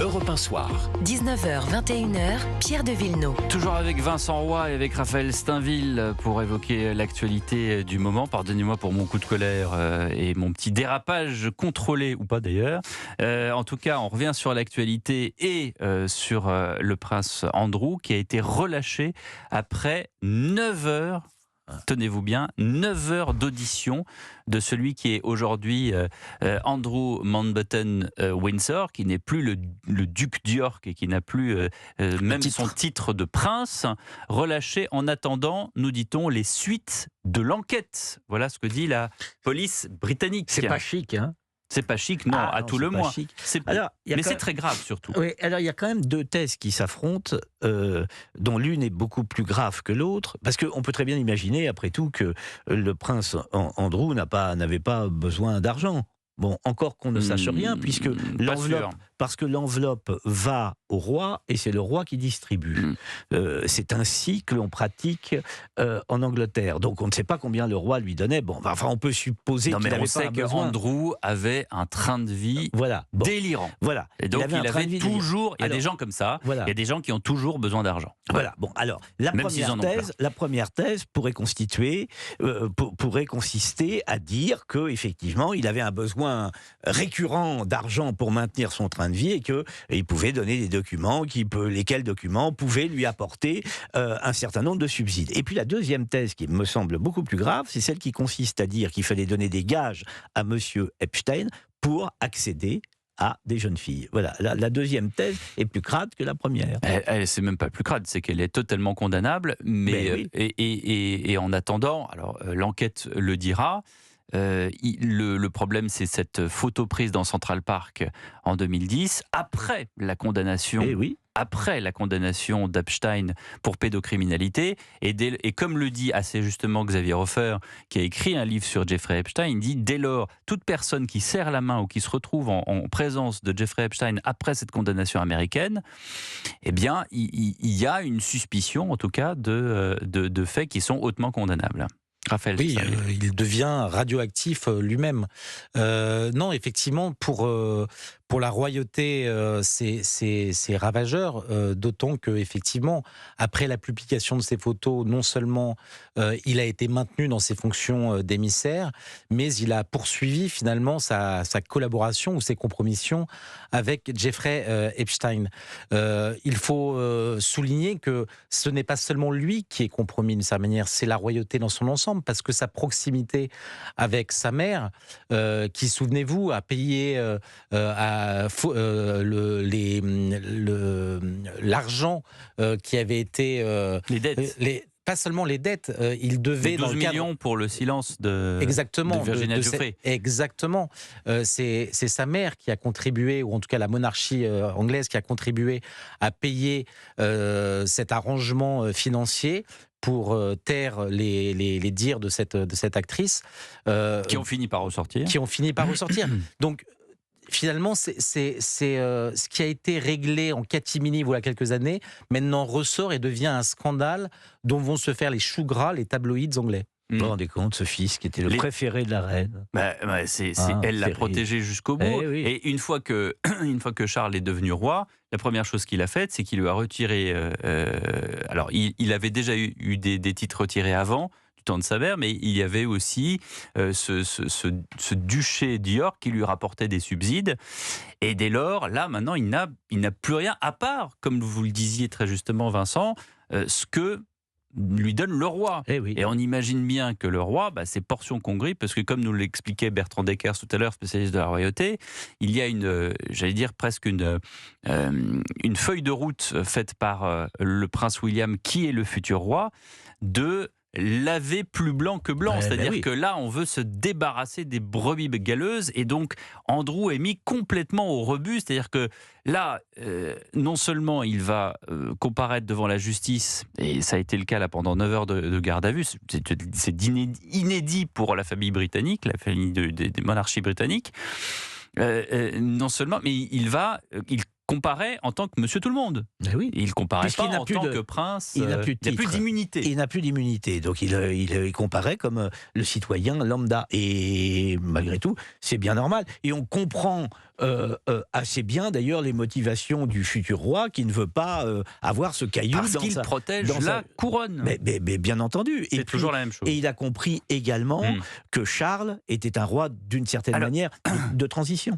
Europe 1 Soir. 19h, 21h, Pierre de Villeneuve. Toujours avec Vincent Roy et avec Raphaël Steinville pour évoquer l'actualité du moment. Pardonnez-moi pour mon coup de colère et mon petit dérapage contrôlé, ou pas d'ailleurs. En tout cas, on revient sur l'actualité et sur le prince Andrew qui a été relâché après 9 heures. Tenez-vous bien, 9 heures d'audition de celui qui est aujourd'hui Andrew Mountbatten Windsor, qui n'est plus le duc d'York et qui n'a plus même son titre de prince, relâché en attendant, nous dit-on, les suites de l'enquête. Voilà ce que dit la police britannique. C'est pas chic, hein? C'est pas chic, non, à tout le moins. Mais c'est très grave surtout. Oui, alors il y a quand même deux thèses qui s'affrontent, dont l'une est beaucoup plus grave que l'autre, parce qu'on peut très bien imaginer, après tout, que le prince Andrew n'avait pas besoin d'argent. Bon, encore qu'on ne sache rien, puisque l'enveloppe va au roi et c'est le roi qui distribue. C'est ainsi que l'on pratique en Angleterre. Donc on ne sait pas combien le roi lui donnait. Bon, enfin, on peut supposer qu'il n'avait pas besoin. Andrew avait un train de vie délirant. Voilà. Et donc il avait toujours. Il y a des gens comme ça. Voilà. Il y a des gens qui ont toujours besoin d'argent. Voilà. Bon, alors la première thèse pourrait consister à dire que effectivement il avait un besoin récurrent d'argent pour maintenir son train de vie et qu'il pouvait donner des documents, lesquels documents pouvaient lui apporter un certain nombre de subsides. Et puis la deuxième thèse, qui me semble beaucoup plus grave, c'est celle qui consiste à dire qu'il fallait donner des gages à monsieur Epstein pour accéder à des jeunes filles. Voilà, la deuxième thèse est plus crade que la première. C'est même pas plus crade, c'est qu'elle est totalement condamnable, mais et en attendant, alors l'enquête le dira. Le problème, c'est cette photo prise dans Central Park en 2010, après la condamnation. Après la condamnation d'Epstein pour pédocriminalité, et comme le dit assez justement Xavier Hofer, qui a écrit un livre sur Jeffrey Epstein, il dit dès lors, toute personne qui serre la main ou qui se retrouve en présence de Jeffrey Epstein après cette condamnation américaine, eh bien, il y a une suspicion, en tout cas, de faits qui sont hautement condamnables. Raphaël, oui, il devient radioactif lui-même. Non, effectivement, pour la royauté, c'est ravageur, d'autant que effectivement, après la publication de ces photos, non seulement il a été maintenu dans ses fonctions d'émissaire, mais il a poursuivi finalement sa collaboration ou ses compromissions avec Jeffrey Epstein. Il faut souligner que ce n'est pas seulement lui qui est compromis d'une certaine manière, c'est la royauté dans son ensemble, parce que sa proximité avec sa mère, qui, souvenez-vous, a payé l'argent qui avait été... les dettes. Pas seulement les dettes, il devait... 12 millions pour le silence de Virginia Giuffre. Exactement. C'est sa mère qui a contribué, ou en tout cas la monarchie anglaise qui a contribué à payer cet arrangement financier pour taire les dires de cette actrice. Qui ont fini par ressortir. Donc, finalement, c'est ce qui a été réglé en catimini voilà quelques années, maintenant ressort et devient un scandale dont vont se faire les choux gras les tabloïds anglais. Vous vous rendez compte, ce fils qui était le préféré de la reine. Elle l'a protégé jusqu'au bout. Et une fois que Charles est devenu roi, la première chose qu'il a faite, c'est qu'il lui a retiré... alors, il avait déjà eu des titres retirés avant, du temps de sa mère, mais il y avait aussi ce duché d'York qui lui rapportait des subsides. Et dès lors, là, maintenant, il n'a plus rien, à part, comme vous le disiez très justement, Vincent, ce que lui donne le roi. Et on imagine bien que le roi, c'est portion congrue, parce que comme nous l'expliquait Bertrand Deckers tout à l'heure, spécialiste de la royauté, il y a presque une feuille de route faite par le prince William, qui est le futur roi, de laver plus blanc que blanc. C'est-à-dire que là, on veut se débarrasser des brebis galeuses, et donc Andrew est mis complètement au rebut. C'est-à-dire que là, non seulement il va comparaître devant la justice, et ça a été le cas là pendant 9 heures de garde à vue, c'est inédit pour la famille britannique, la famille des monarchies britanniques, non seulement, mais il comparait en tant que Monsieur Tout-le-Monde. Oui. Il comparait pas en tant que prince. Il n'a plus d'immunité. Il n'a plus d'immunité. Donc il comparait comme le citoyen lambda. Et malgré tout, c'est bien normal. Et on comprend assez bien d'ailleurs les motivations du futur roi qui ne veut pas avoir ce caillou parce qu'il protège la couronne. Mais bien entendu. C'est toujours la même chose. Et il a compris également que Charles était un roi d'une certaine manière de transition.